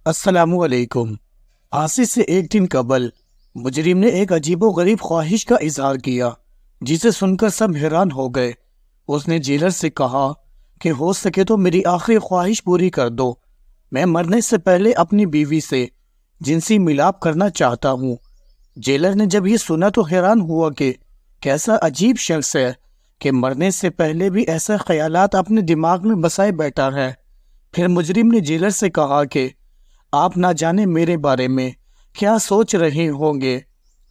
السلام علیکم۔ آج سے ایک دن قبل مجرم نے ایک عجیب و غریب خواہش کا اظہار کیا جسے سن کر سب حیران ہو گئے۔ اس نے جیلر سے کہا کہ ہو سکے تو میری آخری خواہش پوری کر دو، میں مرنے سے پہلے اپنی بیوی سے جنسی ملاپ کرنا چاہتا ہوں۔ جیلر نے جب یہ سنا تو حیران ہوا کہ کیسا عجیب شخص ہے کہ مرنے سے پہلے بھی ایسے خیالات اپنے دماغ میں بسائے بیٹھا ہے۔ پھر مجرم نے جیلر سے کہا کہ آپ نہ جانے میرے بارے میں کیا سوچ رہے ہوں گے،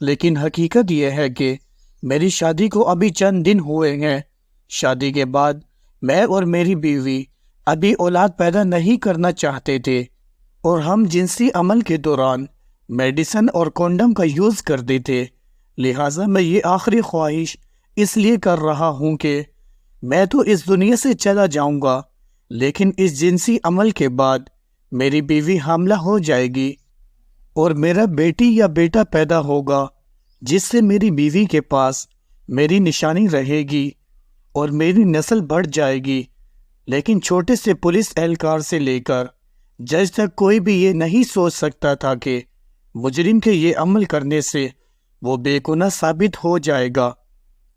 لیکن حقیقت یہ ہے کہ میری شادی کو ابھی چند دن ہوئے ہیں۔ شادی کے بعد میں اور میری بیوی ابھی اولاد پیدا نہیں کرنا چاہتے تھے اور ہم جنسی عمل کے دوران میڈیسن اور کونڈم کا یوز کرتے تھے، لہٰذا میں یہ آخری خواہش اس لیے کر رہا ہوں کہ میں تو اس دنیا سے چلا جاؤں گا، لیکن اس جنسی عمل کے بعد میری بیوی حاملہ ہو جائے گی اور میرا بیٹی یا بیٹا پیدا ہوگا، جس سے میری بیوی کے پاس میری نشانی رہے گی اور میری نسل بڑھ جائے گی۔ لیکن چھوٹے سے پولیس اہلکار سے لے کر جج تک کوئی بھی یہ نہیں سوچ سکتا تھا کہ مجرم کے یہ عمل کرنے سے وہ بے گناہ ثابت ہو جائے گا،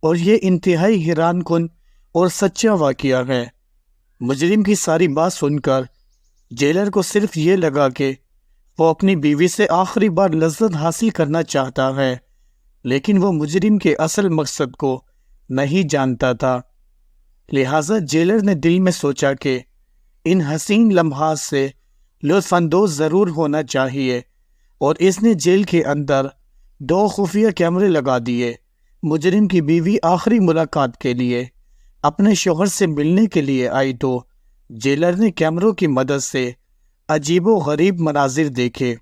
اور یہ انتہائی حیران کن اور سچا واقعہ ہے۔ مجرم کی ساری بات سن کر جیلر کو صرف یہ لگا کہ وہ اپنی بیوی سے آخری بار لذت حاصل کرنا چاہتا ہے، لیکن وہ مجرم کے اصل مقصد کو نہیں جانتا تھا۔ لہٰذا جیلر نے دل میں سوچا کہ ان حسین لمحات سے لطف اندوز ضرور ہونا چاہیے، اور اس نے جیل کے اندر 2 خفیہ کیمرے لگا دیے۔ مجرم کی بیوی آخری ملاقات کے لیے اپنے شوہر سے ملنے کے لیے آئی تو جیلر نے کیمروں کی مدد سے عجیب و غریب مناظر دیکھے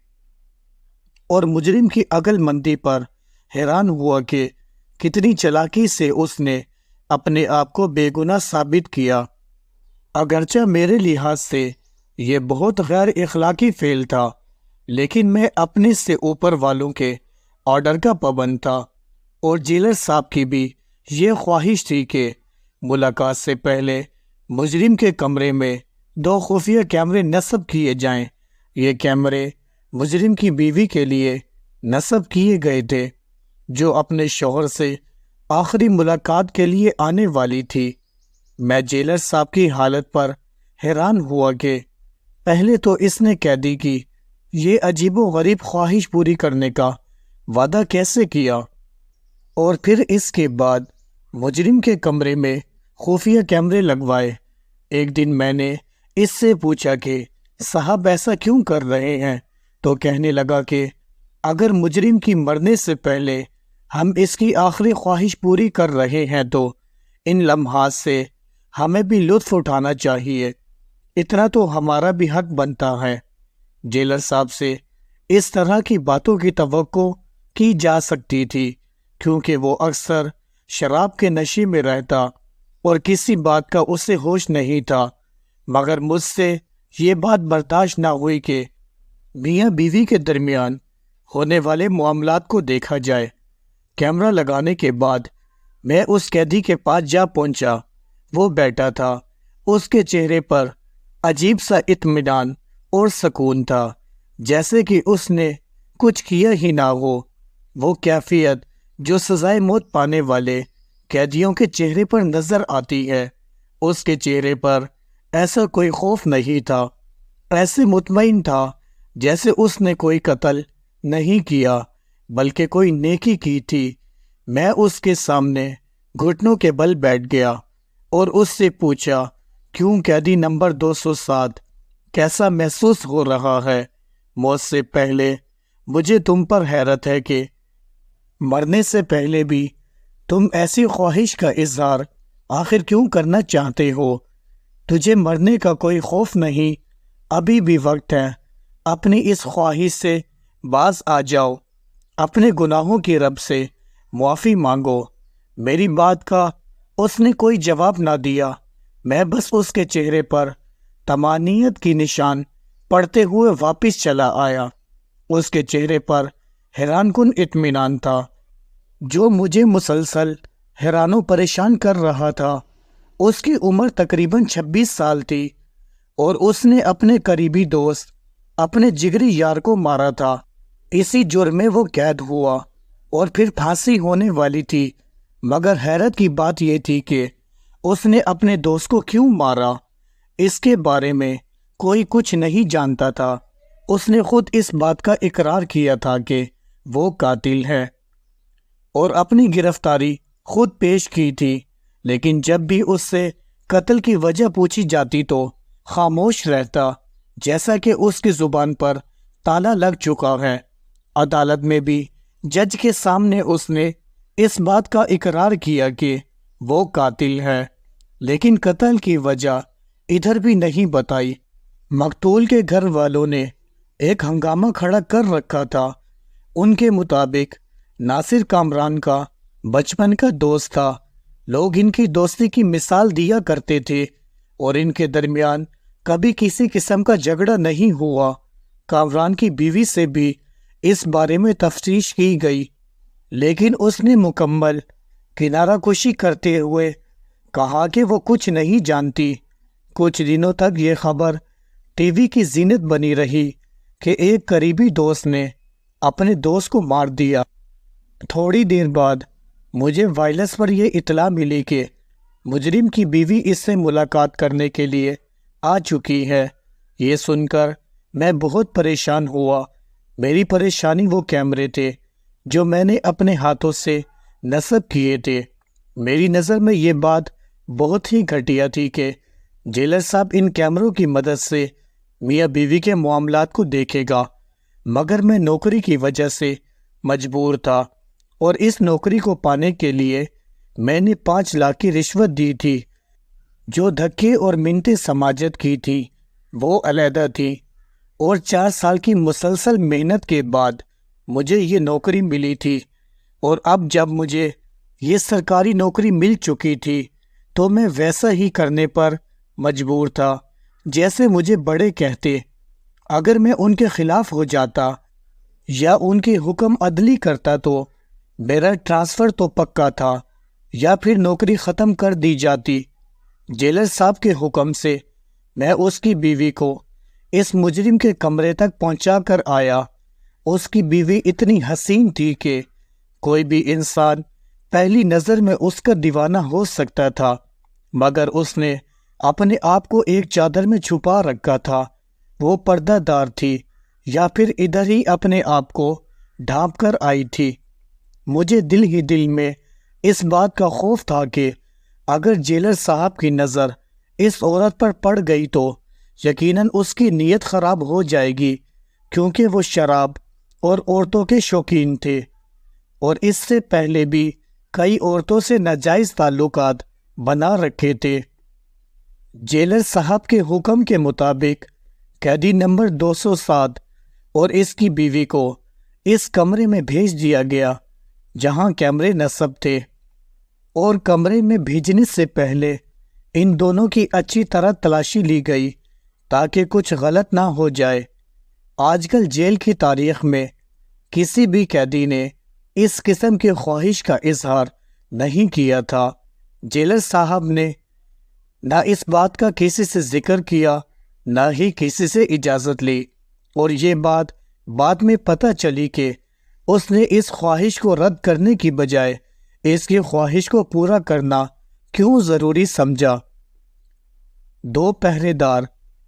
اور مجرم کی عقل مندی پر حیران ہوا کہ کتنی چالاکی سے اس نے اپنے آپ کو بے گناہ ثابت کیا۔ اگرچہ میرے لحاظ سے یہ بہت غیر اخلاقی فعل تھا، لیکن میں اپنے سے اوپر والوں کے آرڈر کا پابند تھا، اور جیلر صاحب کی بھی یہ خواہش تھی کہ ملاقات سے پہلے مجرم کے کمرے میں 2 خفیہ کیمرے نصب کیے جائیں۔ یہ کیمرے مجرم کی بیوی کے لیے نصب کیے گئے تھے، جو اپنے شوہر سے آخری ملاقات کے لیے آنے والی تھی۔ میں جیلر صاحب کی حالت پر حیران ہوا کہ پہلے تو اس نے قیدی کی یہ عجیب و غریب خواہش پوری کرنے کا وعدہ کیسے کیا، اور پھر اس کے بعد مجرم کے کمرے میں خفیہ کیمرے لگوائے۔ ایک دن میں نے اس سے پوچھا کہ صاحب ایسا کیوں کر رہے ہیں، تو کہنے لگا کہ اگر مجرم کی مرنے سے پہلے ہم اس کی آخری خواہش پوری کر رہے ہیں تو ان لمحات سے ہمیں بھی لطف اٹھانا چاہیے، اتنا تو ہمارا بھی حق بنتا ہے۔ جیلر صاحب سے اس طرح کی باتوں کی توقع کی جا سکتی تھی، کیونکہ وہ اکثر شراب کے نشے میں رہتا اور کسی بات کا اسے ہوش نہیں تھا، مگر مجھ سے یہ بات برداشت نہ ہوئی کہ میاں بیوی کے درمیان ہونے والے معاملات کو دیکھا جائے۔ کیمرہ لگانے کے بعد میں اس قیدی کے پاس جا پہنچا۔ وہ بیٹھا تھا، اس کے چہرے پر عجیب سا اطمینان اور سکون تھا، جیسے کہ اس نے کچھ کیا ہی نہ ہو۔ وہ کیفیت جو سزائے موت پانے والے قیدیوں کے چہرے پر نظر آتی ہے، اس کے چہرے پر ایسا کوئی خوف نہیں تھا، ایسے مطمئن تھا جیسے اس نے کوئی قتل نہیں کیا بلکہ کوئی نیکی کی تھی۔ میں اس کے سامنے گھٹنوں کے بل بیٹھ گیا اور اس سے پوچھا، کیوں قیدی نمبر 207 کیسا محسوس ہو رہا ہے؟ موت سے پہلے مجھے تم پر حیرت ہے کہ مرنے سے پہلے بھی تم ایسی خواہش کا اظہار آخر کیوں کرنا چاہتے ہو؟ تجھے مرنے کا کوئی خوف نہیں، ابھی بھی وقت ہے، اپنی اس خواہش سے باز آ جاؤ، اپنے گناہوں کی رب سے معافی مانگو۔ میری بات کا اس نے کوئی جواب نہ دیا۔ میں بس اس کے چہرے پر طمانینت کی نشان پڑھتے ہوئے واپس چلا آیا۔ اس کے چہرے پر حیران کن اطمینان تھا جو مجھے مسلسل حیران و پریشان کر رہا تھا۔ اس کی عمر تقریباً 26 سال تھی اور اس نے اپنے قریبی دوست اپنے جگری یار کو مارا تھا۔ اسی جرم میں وہ قید ہوا اور پھر پھانسی ہونے والی تھی، مگر حیرت کی بات یہ تھی کہ اس نے اپنے دوست کو کیوں مارا، اس کے بارے میں کوئی کچھ نہیں جانتا تھا۔ اس نے خود اس بات کا اقرار کیا تھا کہ وہ قاتل ہے اور اپنی گرفتاری خود پیش کی تھی، لیکن جب بھی اس سے قتل کی وجہ پوچھی جاتی تو خاموش رہتا، جیسا کہ اس کی زبان پر تالا لگ چکا ہے۔ عدالت میں بھی جج کے سامنے اس نے اس بات کا اقرار کیا کہ وہ قاتل ہے، لیکن قتل کی وجہ ادھر بھی نہیں بتائی۔ مقتول کے گھر والوں نے ایک ہنگامہ کھڑا کر رکھا تھا۔ ان کے مطابق ناصر کامران کا بچپن کا دوست تھا، لوگ ان کی دوستی کی مثال دیا کرتے تھے اور ان کے درمیان کبھی کسی قسم کا جھگڑا نہیں ہوا۔ کامران کی بیوی سے بھی اس بارے میں تفتیش کی گئی، لیکن اس نے مکمل کنارہ کشی کرتے ہوئے کہا کہ وہ کچھ نہیں جانتی۔ کچھ دنوں تک یہ خبر ٹی وی کی زینت بنی رہی کہ ایک قریبی دوست نے اپنے دوست کو مار دیا۔ تھوڑی دیر بعد مجھے وائرلیس پر یہ اطلاع ملی کہ مجرم کی بیوی اس سے ملاقات کرنے کے لیے آ چکی ہے۔ یہ سن کر میں بہت پریشان ہوا۔ میری پریشانی وہ کیمرے تھے جو میں نے اپنے ہاتھوں سے نصب کیے تھے۔ میری نظر میں یہ بات بہت ہی گھٹیا تھی کہ جیلر صاحب ان کیمروں کی مدد سے میاں بیوی کے معاملات کو دیکھے گا، مگر میں نوکری کی وجہ سے مجبور تھا اور اس نوکری کو پانے کے لیے میں نے 5 لاکھ کی رشوت دی تھی۔ جو دھکے اور منتیں سماجت کی تھی وہ علیحدہ تھی، اور 4 سال کی مسلسل محنت کے بعد مجھے یہ نوکری ملی تھی، اور اب جب مجھے یہ سرکاری نوکری مل چکی تھی تو میں ویسا ہی کرنے پر مجبور تھا جیسے مجھے بڑے کہتے۔ اگر میں ان کے خلاف ہو جاتا یا ان کے حکم عدلی کرتا تو میرا ٹرانسفر تو پکا تھا یا پھر نوکری ختم کر دی جاتی۔ جیلر صاحب کے حکم سے میں اس کی بیوی کو اس مجرم کے کمرے تک پہنچا کر آیا۔ اس کی بیوی اتنی حسین تھی کہ کوئی بھی انسان پہلی نظر میں اس کا دیوانہ ہو سکتا تھا، مگر اس نے اپنے آپ کو ایک چادر میں چھپا رکھا تھا۔ وہ پردہ دار تھی یا پھر ادھر ہی اپنے آپ کو ڈھانپ کر آئی تھی۔ مجھے دل ہی دل میں اس بات کا خوف تھا کہ اگر جیلر صاحب کی نظر اس عورت پر پڑ گئی تو یقیناً اس کی نیت خراب ہو جائے گی، کیونکہ وہ شراب اور عورتوں کے شوقین تھے اور اس سے پہلے بھی کئی عورتوں سے ناجائز تعلقات بنا رکھے تھے۔ جیلر صاحب کے حکم کے مطابق قیدی نمبر 207 اور اس کی بیوی کو اس کمرے میں بھیج دیا گیا جہاں کیمرے نصب تھے، اور کمرے میں بھیجنے سے پہلے ان دونوں کی اچھی طرح تلاشی لی گئی تاکہ کچھ غلط نہ ہو جائے۔ آج کل جیل کی تاریخ میں کسی بھی قیدی نے اس قسم کی خواہش کا اظہار نہیں کیا تھا۔ جیلر صاحب نے نہ اس بات کا کسی سے ذکر کیا، نہ ہی کسی سے اجازت لی، اور یہ بات بعد میں پتہ چلی کہ اس نے اس خواہش کو رد کرنے کی بجائے اس کی خواہش کو پورا کرنا کیوں ضروری سمجھا۔ 2 پہرے دار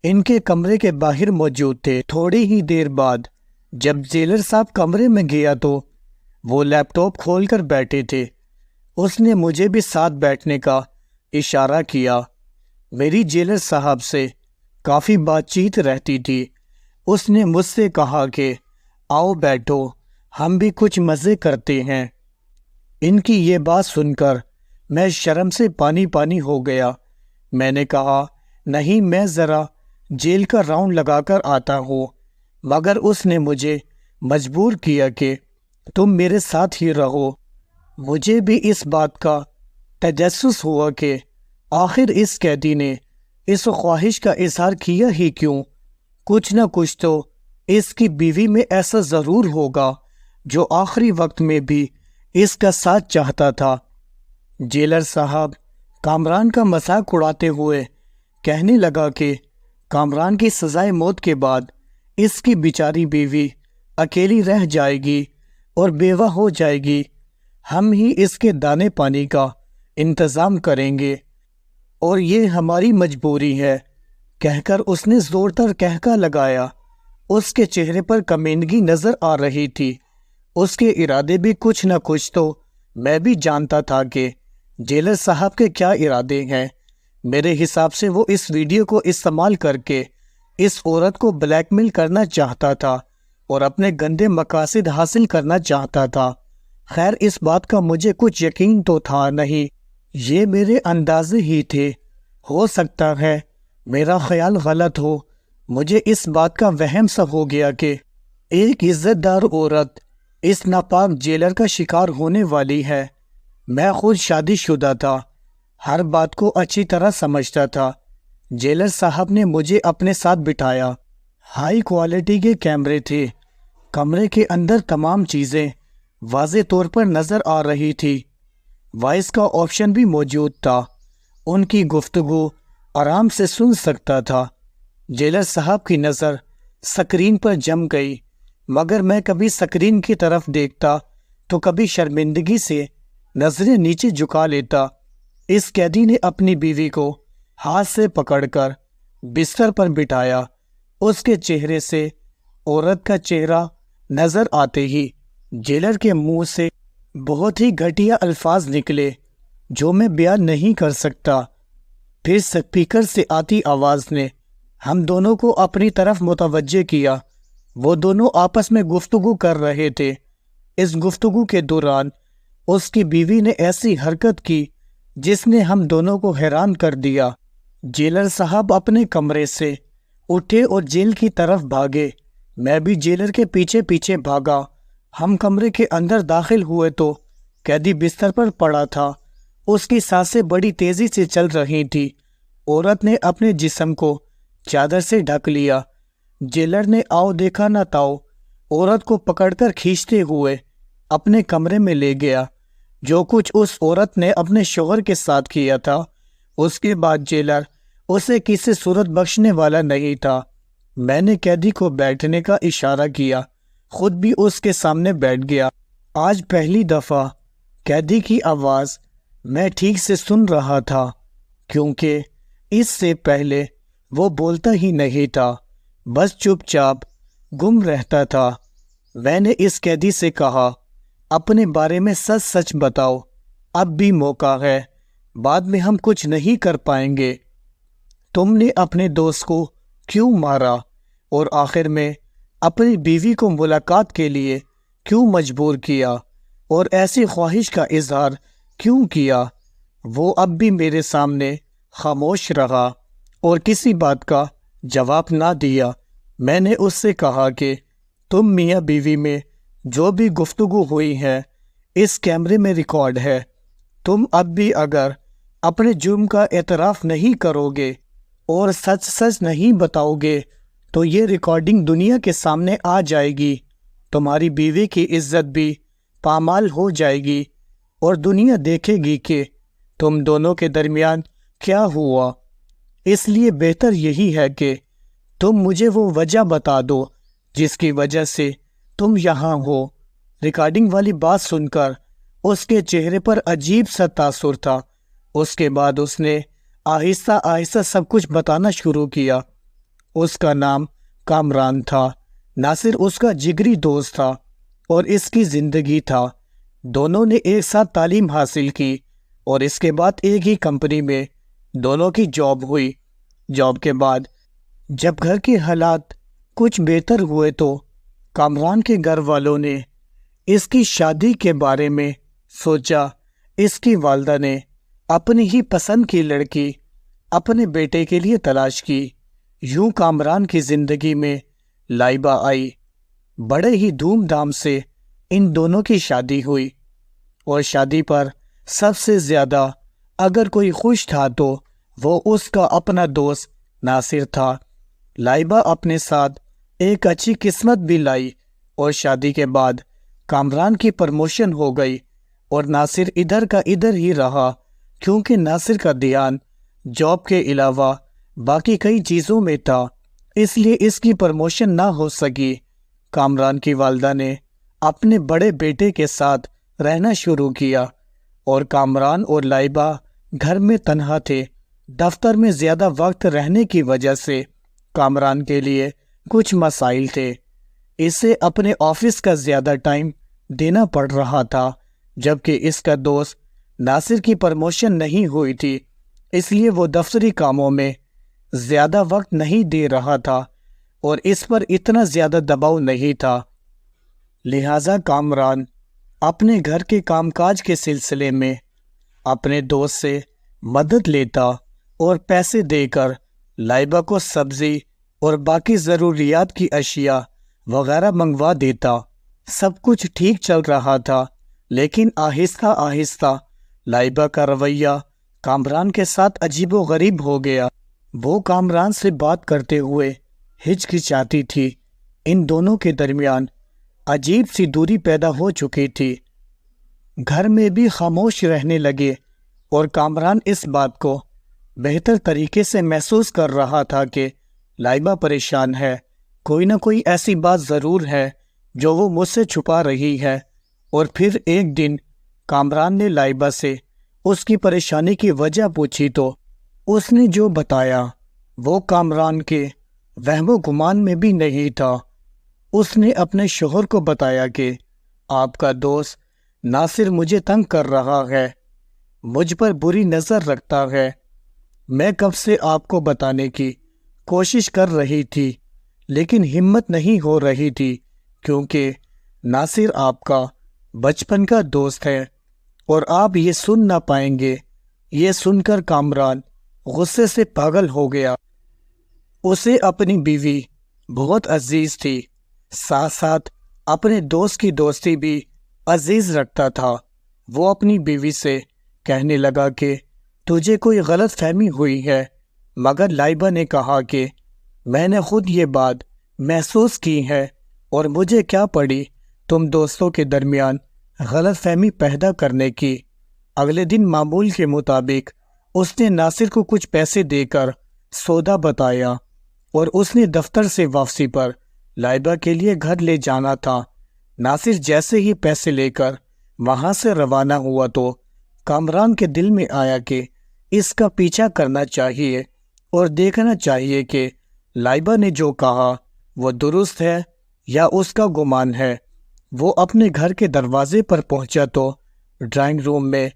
ان کے کمرے کے باہر موجود تھے۔ تھوڑی ہی دیر بعد جب جیلر صاحب کمرے میں گیا تو وہ لیپ ٹاپ کھول کر بیٹھے تھے۔ اس نے مجھے بھی ساتھ بیٹھنے کا اشارہ کیا۔ میری جیلر صاحب سے کافی بات چیت رہتی تھی۔ اس نے مجھ سے کہا کہ آؤ بیٹھو، ہم بھی کچھ مزے کرتے ہیں۔ ان کی یہ بات سن کر میں شرم سے پانی پانی ہو گیا۔ میں نے کہا نہیں، میں ذرا جیل کا راؤنڈ لگا کر آتا ہوں، مگر اس نے مجھے مجبور کیا کہ تم میرے ساتھ ہی رہو۔ مجھے بھی اس بات کا تجسس ہوا کہ آخر اس قیدی نے اس خواہش کا اظہار کیا ہی کیوں۔ کچھ نہ کچھ تو اس کی بیوی میں ایسا ضرور ہوگا جو آخری وقت میں بھی اس کا ساتھ چاہتا تھا۔ جیلر صاحب کامران کا مذاق اڑاتے ہوئے کہنے لگا کہ کامران کی سزائے موت کے بعد اس کی بیچاری بیوی اکیلی رہ جائے گی اور بیوہ ہو جائے گی، ہم ہی اس کے دانے پانی کا انتظام کریں گے اور یہ ہماری مجبوری ہے، کہہ کر اس نے زوردار کہکا لگایا۔ اس کے چہرے پر کمینگی نظر آ رہی تھی۔ اس کے ارادے بھی کچھ نہ کچھ تو میں بھی جانتا تھا کہ جیلر صاحب کے کیا ارادے ہیں۔ میرے حساب سے وہ اس ویڈیو کو استعمال کر کے اس عورت کو بلیک میل کرنا چاہتا تھا اور اپنے گندے مقاصد حاصل کرنا چاہتا تھا۔ خیر اس بات کا مجھے کچھ یقین تو تھا نہیں، یہ میرے اندازے ہی تھے۔ ہو سکتا ہے میرا خیال غلط ہو، مجھے اس بات کا وہم سا ہو گیا کہ ایک عزت دار عورت اس ناپاک جیلر کا شکار ہونے والی ہے۔ میں خود شادی شدہ تھا، ہر بات کو اچھی طرح سمجھتا تھا۔ جیلر صاحب نے مجھے اپنے ساتھ بٹھایا۔ ہائی کوالٹی کے کیمرے تھے، کمرے کے اندر تمام چیزیں واضح طور پر نظر آ رہی تھی، وائس کا آپشن بھی موجود تھا، ان کی گفتگو آرام سے سن سکتا تھا۔ جیلر صاحب کی نظر سکرین پر جم گئی، مگر میں کبھی سکرین کی طرف دیکھتا تو کبھی شرمندگی سے نظریں نیچے جھکا لیتا۔ اس قیدی نے اپنی بیوی کو ہاتھ سے پکڑ کر بستر پر بٹھایا۔ اس کے چہرے سے عورت کا چہرہ نظر آتے ہی جیلر کے منہ سے بہت ہی گھٹیا الفاظ نکلے جو میں بیان نہیں کر سکتا۔ پھر سپیکر سے آتی آواز نے ہم دونوں کو اپنی طرف متوجہ کیا۔ وہ دونوں آپس میں گفتگو کر رہے تھے۔ اس گفتگو کے دوران اس کی بیوی نے ایسی حرکت کی جس نے ہم دونوں کو حیران کر دیا۔ جیلر صاحب اپنے کمرے سے اٹھے اور جیل کی طرف بھاگے، میں بھی جیلر کے پیچھے پیچھے بھاگا۔ ہم کمرے کے اندر داخل ہوئے تو قیدی بستر پر پڑا تھا، اس کی سانسیں بڑی تیزی سے چل رہی تھی۔ عورت نے اپنے جسم کو چادر سے ڈھک لیا۔ جیلر نے آؤ دیکھا نہ تاؤ عورت کو پکڑ کر کھینچتے ہوئے اپنے کمرے میں لے گیا۔ جو کچھ اس عورت نے اپنے شوہر کے ساتھ کیا تھا، اس کے بعد جیلر اسے کسی صورت بخشنے والا نہیں تھا۔ میں نے قیدی کو بیٹھنے کا اشارہ کیا، خود بھی اس کے سامنے بیٹھ گیا۔ آج پہلی دفعہ قیدی کی آواز میں ٹھیک سے سن رہا تھا، کیونکہ اس سے پہلے وہ بولتا ہی نہیں تھا، بس چپ چاپ گم رہتا تھا۔ میں نے اس قیدی سے کہا اپنے بارے میں سچ سچ بتاؤ، اب بھی موقع ہے، بعد میں ہم کچھ نہیں کر پائیں گے۔ تم نے اپنے دوست کو کیوں مارا اور آخر میں اپنی بیوی کو ملاقات کے لیے کیوں مجبور کیا اور ایسی خواہش کا اظہار کیوں کیا؟ وہ اب بھی میرے سامنے خاموش رہا اور کسی بات کا جواب نہ دیا۔ میں نے اس سے کہا کہ تم میاں بیوی میں جو بھی گفتگو ہوئی ہے اس کیمرے میں ریکارڈ ہے، تم اب بھی اگر اپنے جرم کا اعتراف نہیں کرو گے اور سچ سچ نہیں بتاؤ گے تو یہ ریکارڈنگ دنیا کے سامنے آ جائے گی، تمہاری بیوی کی عزت بھی پامال ہو جائے گی اور دنیا دیکھے گی کہ تم دونوں کے درمیان کیا ہوا۔ اس لیے بہتر یہی ہے کہ تم مجھے وہ وجہ بتا دو جس کی وجہ سے تم یہاں ہو۔ ریکارڈنگ والی بات سن کر اس کے چہرے پر عجیب سا تاثر تھا۔ اس کے بعد اس نے آہستہ آہستہ سب کچھ بتانا شروع کیا۔ اس کا نام کامران تھا، ناصر اس کا جگری دوست تھا اور اس کی زندگی تھا۔ دونوں نے ایک ساتھ تعلیم حاصل کی اور اس کے بعد ایک ہی کمپنی میں دونوں کی جاب ہوئی۔ جاب کے بعد جب گھر کے حالات کچھ بہتر ہوئے تو کامران کے گھر والوں نے اس کی شادی کے بارے میں سوچا۔ اس کی والدہ نے اپنی ہی پسند کی لڑکی اپنے بیٹے کے لیے تلاش کی۔ یوں کامران کی زندگی میں لائبہ آئی۔ بڑے ہی دھوم دھام سے ان دونوں کی شادی ہوئی اور شادی پر سب سے زیادہ اگر کوئی خوش تھا تو وہ اس کا اپنا دوست ناصر تھا۔ لائبہ اپنے ساتھ ایک اچھی قسمت بھی لائی اور شادی کے بعد کامران کی پروموشن ہو گئی اور ناصر ادھر کا ادھر ہی رہا، کیونکہ ناصر کا دھیان جاب کے علاوہ باقی کئی چیزوں میں تھا۔ اس لیے اس کی پروموشن نہ ہو سکی۔ کامران کی والدہ نے اپنے بڑے بیٹے کے ساتھ رہنا شروع کیا اور کامران اور لائبہ گھر میں تنہا تھے۔ دفتر میں زیادہ وقت رہنے کی وجہ سے کامران کے لیے کچھ مسائل تھے۔ اسے اپنے آفس کا زیادہ ٹائم دینا پڑ رہا تھا، جبکہ اس کا دوست ناصر کی پروموشن نہیں ہوئی تھی، اس لیے وہ دفتری کاموں میں زیادہ وقت نہیں دے رہا تھا اور اس پر اتنا زیادہ دباؤ نہیں تھا۔ لہٰذا کامران اپنے گھر کے کام کاج کے سلسلے میں اپنے دوست سے مدد لیتا اور پیسے دے کر لائبہ کو سبزی اور باقی ضروریات کی اشیاء وغیرہ منگوا دیتا۔ سب کچھ ٹھیک چل رہا تھا، لیکن آہستہ آہستہ لائبہ کا رویہ کامران کے ساتھ عجیب و غریب ہو گیا۔ وہ کامران سے بات کرتے ہوئے ہچکچاتی تھی۔ ان دونوں کے درمیان عجیب سی دوری پیدا ہو چکی تھی۔ گھر میں بھی خاموش رہنے لگے اور کامران اس بات کو بہتر طریقے سے محسوس کر رہا تھا کہ لائبہ پریشان ہے، کوئی نہ کوئی ایسی بات ضرور ہے جو وہ مجھ سے چھپا رہی ہے۔ اور پھر ایک دن کامران نے لائبہ سے اس کی پریشانی کی وجہ پوچھی تو اس نے جو بتایا وہ کامران کے وہم و گمان میں بھی نہیں تھا۔ اس نے اپنے شوہر کو بتایا کہ آپ کا دوست ناصر مجھے تنگ کر رہا ہے، مجھ پر بری نظر رکھتا ہے۔ میں کب سے آپ کو بتانے کی کوشش کر رہی تھی، لیکن ہمت نہیں ہو رہی تھی، کیونکہ ناصر آپ کا بچپن کا دوست ہے اور آپ یہ سن نہ پائیں گے۔ یہ سن کر کامران غصے سے پاگل ہو گیا۔ اسے اپنی بیوی بہت عزیز تھی، ساتھ ساتھ اپنے دوست کی دوستی بھی عزیز رکھتا تھا۔ وہ اپنی بیوی سے کہنے لگا کہ تجھے کوئی غلط فہمی ہوئی ہے، مگر لائبہ نے کہا کہ میں نے خود یہ بات محسوس کی ہے اور مجھے کیا پڑی تم دوستوں کے درمیان غلط فہمی پیدا کرنے کی۔ اگلے دن معمول کے مطابق اس نے ناصر کو کچھ پیسے دے کر سودا بتایا اور اس نے دفتر سے واپسی پر لائبہ کے لیے گھر لے جانا تھا۔ ناصر جیسے ہی پیسے لے کر وہاں سے روانہ ہوا تو کامران کے دل میں آیا کہ اس کا پیچھا کرنا چاہیے اور دیکھنا چاہیے کہ لائبہ نے جو کہا وہ درست ہے یا اس کا گمان ہے۔ وہ اپنے گھر کے دروازے پر پہنچا تو ڈرائنگ روم میں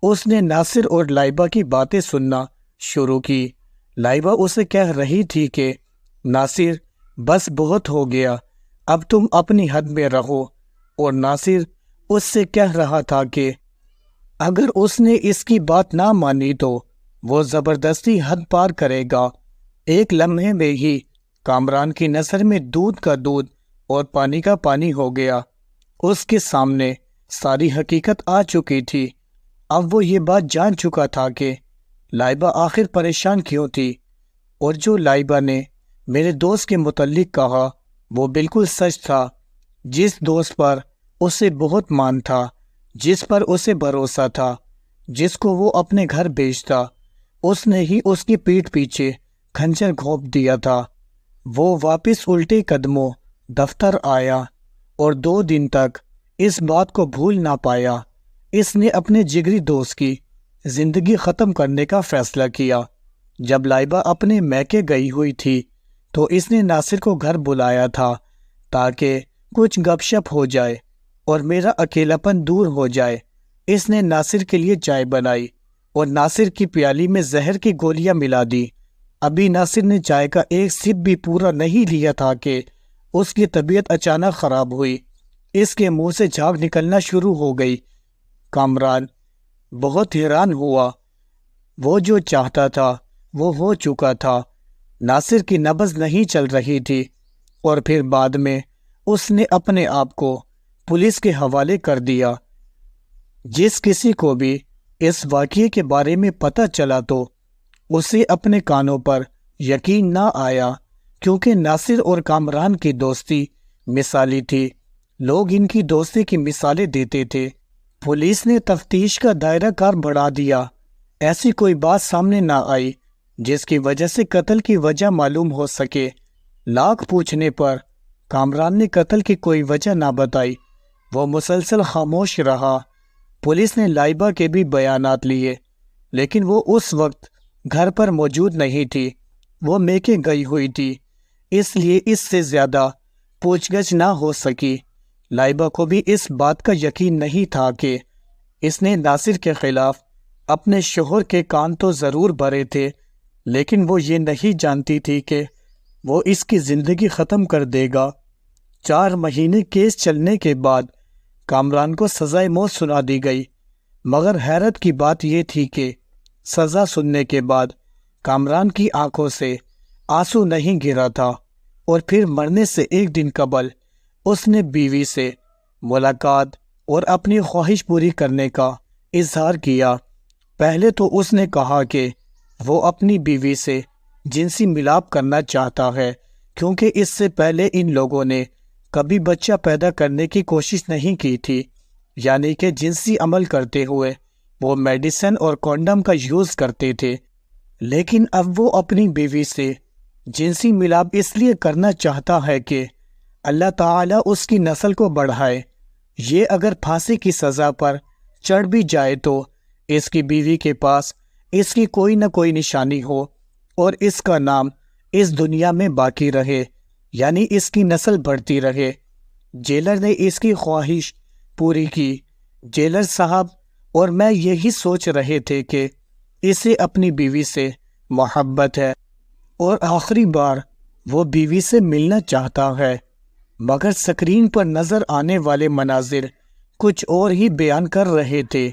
اس نے ناصر اور لائبہ کی باتیں سننا شروع کی۔ لائبہ اسے کہہ رہی تھی کہ ناصر بس بہت ہو گیا، اب تم اپنی حد میں رہو، اور ناصر اس سے کہہ رہا تھا کہ اگر اس نے اس کی بات نہ مانی تو وہ زبردستی حد پار کرے گا۔ ایک لمحے میں ہی کامران کی نظر میں دودھ کا دودھ اور پانی کا پانی ہو گیا۔ اس کے سامنے ساری حقیقت آ چکی تھی۔ اب وہ یہ بات جان چکا تھا کہ لائبہ آخر پریشان کیوں تھی، اور جو لائبہ نے میرے دوست کے متعلق کہا وہ بالکل سچ تھا۔ جس دوست پر اسے بہت مان تھا، جس پر اسے بھروسہ تھا، جس کو وہ اپنے گھر بھیجتا، اس نے ہی اس کی پیٹھ پیچھے کھنجر گھونپ دیا تھا۔ وہ واپس الٹے قدموں دفتر آیا اور 2 دن تک اس بات کو بھول نہ پایا۔ اس نے اپنے جگری دوست کی زندگی ختم کرنے کا فیصلہ کیا۔ جب لائبہ اپنے میکے گئی ہوئی تھی تو اس نے ناصر کو گھر بلایا تھا تاکہ کچھ گپ شپ ہو جائے اور میرا اکیلاپن دور ہو جائے۔ اس نے ناصر کے لیے چائے بنائی اور ناصر کی پیالی میں زہر کی گولیاں ملا دی۔ ابھی ناصر نے چائے کا ایک سپ بھی پورا نہیں لیا تھا کہ اس کی طبیعت اچانک خراب ہوئی۔ اس کے منہ سے جھاگ نکلنا شروع ہو گئی۔ کامران بہت حیران ہوا۔ وہ جو چاہتا تھا وہ ہو چکا تھا۔ ناصر کی نبض نہیں چل رہی تھی اور پھر بعد میں اس نے اپنے آپ کو پولیس کے حوالے کر دیا۔ جس کسی کو بھی اس واقعے کے بارے میں پتہ چلا تو اسے اپنے کانوں پر یقین نہ آیا، کیونکہ ناصر اور کامران کی دوستی مثالی تھی۔ لوگ ان کی دوستی کی مثالیں دیتے تھے۔ پولیس نے تفتیش کا دائرہ کار بڑھا دیا۔ ایسی کوئی بات سامنے نہ آئی جس کی وجہ سے قتل کی وجہ معلوم ہو سکے۔ لاکھ پوچھنے پر کامران نے قتل کی کوئی وجہ نہ بتائی۔ وہ مسلسل خاموش رہا۔ پولیس نے لائبہ کے بھی بیانات لیے، لیکن وہ اس وقت گھر پر موجود نہیں تھی۔ وہ میکے گئی ہوئی تھی، اس لیے اس سے زیادہ پوچھ گچھ نہ ہو سکی۔ لائبہ کو بھی اس بات کا یقین نہیں تھا کہ اس نے ناصر کے خلاف اپنے شوہر کے کان تو ضرور بھرے تھے، لیکن وہ یہ نہیں جانتی تھی کہ وہ اس کی زندگی ختم کر دے گا۔ 4 مہینے کیس چلنے کے بعد کامران کو سزائے موت سنا دی گئی، مگر حیرت کی بات یہ تھی کہ سزا سننے کے بعد کامران کی آنکھوں سے آنسو نہیں گرا تھا، اور پھر مرنے سے 1 دن قبل اس نے بیوی سے ملاقات اور اپنی خواہش پوری کرنے کا اظہار کیا۔ پہلے تو اس نے کہا کہ وہ اپنی بیوی سے جنسی ملاپ کرنا چاہتا ہے، کیونکہ اس سے پہلے ان لوگوں نے کبھی بچہ پیدا کرنے کی کوشش نہیں کی تھی، یعنی کہ جنسی عمل کرتے ہوئے وہ میڈیسن اور کونڈم کا یوز کرتے تھے۔ لیکن اب وہ اپنی بیوی سے جنسی ملاپ اس لیے کرنا چاہتا ہے کہ اللہ تعالیٰ اس کی نسل کو بڑھائے۔ یہ اگر پھانسی کی سزا پر چڑھ بھی جائے تو اس کی بیوی کے پاس اس کی کوئی نہ کوئی نشانی ہو اور اس کا نام اس دنیا میں باقی رہے، یعنی اس کی نسل بڑھتی رہے۔ جیلر نے اس کی خواہش پوری کی۔ جیلر صاحب اور میں یہی سوچ رہے تھے کہ اسے اپنی بیوی سے محبت ہے اور آخری بار وہ بیوی سے ملنا چاہتا ہے، مگر سکرین پر نظر آنے والے مناظر کچھ اور ہی بیان کر رہے تھے۔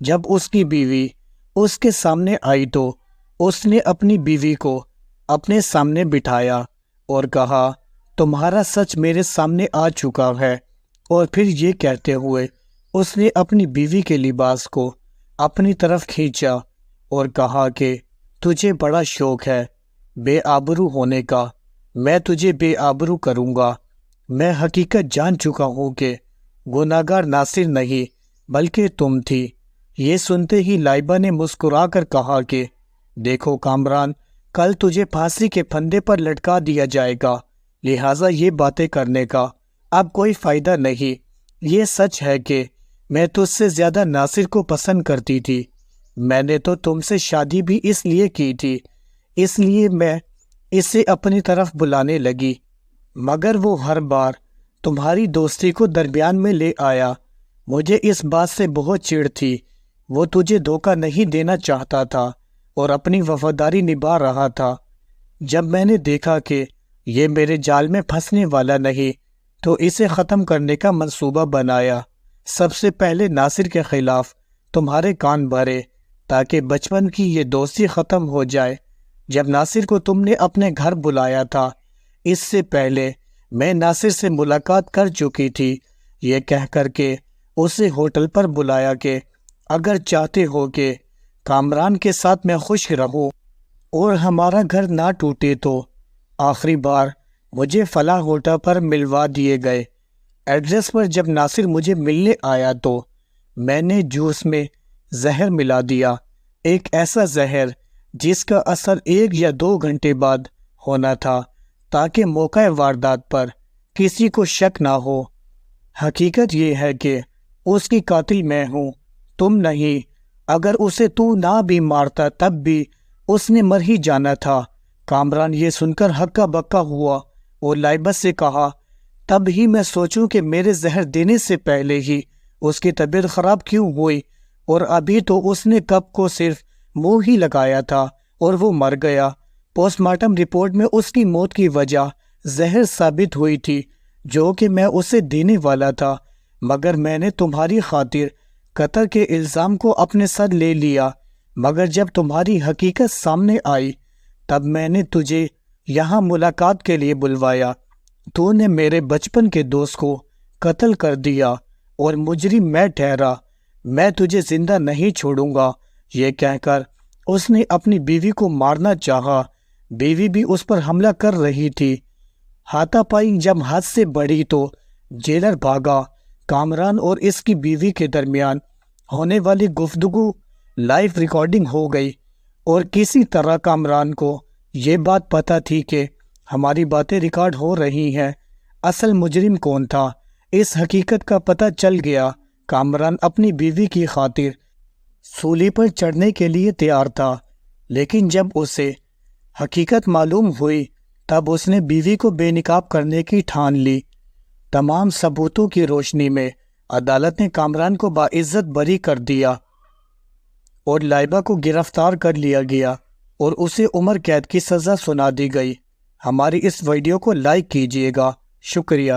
جب اس کی بیوی اس کے سامنے آئی تو اس نے اپنی بیوی کو اپنے سامنے بٹھایا اور کہا، تمہارا سچ میرے سامنے آ چکا ہے، اور پھر یہ کہتے ہوئے اس نے اپنی بیوی کے لباس کو اپنی طرف کھینچا اور کہا کہ تجھے بڑا شوق ہے بے آبرو ہونے کا، میں تجھے بے آبرو کروں گا۔ میں حقیقت جان چکا ہوں کہ گناہگار ناصر نہیں بلکہ تم تھی۔ یہ سنتے ہی لائبہ نے مسکرا کر کہا کہ دیکھو کامران، کل تجھے پھانسی کے پھندے پر لٹکا دیا جائے گا، لہٰذا یہ باتیں کرنے کا اب کوئی فائدہ نہیں۔ یہ سچ ہے کہ میں تجھ سے زیادہ ناصر کو پسند کرتی تھی۔ میں نے تو تم سے شادی بھی اس لیے کی تھی، اس لیے میں اسے اپنی طرف بلانے لگی، مگر وہ ہر بار تمہاری دوستی کو درمیان میں لے آیا۔ مجھے اس بات سے بہت چڑ تھی۔ وہ تجھے دھوکہ نہیں دینا چاہتا تھا اور اپنی وفاداری نبھا رہا تھا۔ جب میں نے دیکھا کہ یہ میرے جال میں پھنسنے والا نہیں تو اسے ختم کرنے کا منصوبہ بنایا۔ سب سے پہلے ناصر کے خلاف تمہارے کان بھرے تاکہ بچپن کی یہ دوستی ختم ہو جائے۔ جب ناصر کو تم نے اپنے گھر بلایا تھا، اس سے پہلے میں ناصر سے ملاقات کر چکی تھی، یہ کہہ کر کے اسے ہوٹل پر بلایا کہ اگر چاہتے ہو کہ کامران کے ساتھ میں خوش رہوں اور ہمارا گھر نہ ٹوٹے تو آخری بار مجھے فلاں ہوٹل پر ملوا دیے گئے۔ ایڈریس پر جب ناصر مجھے ملنے آیا تو میں نے جوس میں زہر ملا دیا، ایک ایسا زہر جس کا اثر 1 یا 2 گھنٹے بعد ہونا تھا، تاکہ موقع واردات پر کسی کو شک نہ ہو۔ حقیقت یہ ہے کہ اس کی قاتل میں ہوں، تم نہیں۔ اگر اسے تو نہ بھی مارتا تب بھی اس نے مر ہی جانا تھا۔ کامران یہ سن کر ہکا بکا ہوا اور لائبہ سے کہا، تب ہی میں سوچوں کہ میرے زہر دینے سے پہلے ہی اس کی طبیعت خراب کیوں ہوئی، اور ابھی تو اس نے کپ کو صرف منہ ہی لگایا تھا اور وہ مر گیا۔ پوسٹ مارٹم رپورٹ میں اس کی موت کی وجہ زہر ثابت ہوئی تھی جو کہ میں اسے دینے والا تھا، مگر میں نے تمہاری خاطر قتل کے الزام کو اپنے سر لے لیا۔ مگر جب تمہاری حقیقت سامنے آئی تب میں نے تجھے یہاں ملاقات کے لیے بلوایا۔ تو نے میرے بچپن کے دوست کو قتل کر دیا اور مجرم میں ٹھہرا۔ میں تجھے زندہ نہیں چھوڑوں گا، یہ کہہ کر اس نے اپنی بیوی کو مارنا چاہا۔ بیوی بھی اس پر حملہ کر رہی تھی۔ ہاتھا پائی جب حد سے بڑھی تو جیلر بھاگا۔ کامران اور اس کی بیوی کے درمیان ہونے والی گفتگو لائیو ریکارڈنگ ہو گئی، اور کسی طرح کامران کو یہ بات پتہ تھی کہ ہماری باتیں ریکارڈ ہو رہی ہیں۔ اصل مجرم کون تھا، اس حقیقت کا پتہ چل گیا۔ کامران اپنی بیوی کی خاطر سولی پر چڑھنے کے لیے تیار تھا، لیکن جب اسے حقیقت معلوم ہوئی تب اس نے بیوی کو بے نقاب کرنے کی ٹھان لی۔ تمام ثبوتوں کی روشنی میں عدالت نے کامران کو باعزت بری کر دیا اور لائبہ کو گرفتار کر لیا گیا اور اسے عمر قید کی سزا سنا دی گئی۔ ہماری اس ویڈیو کو لائک کیجیے گا۔ شکریہ۔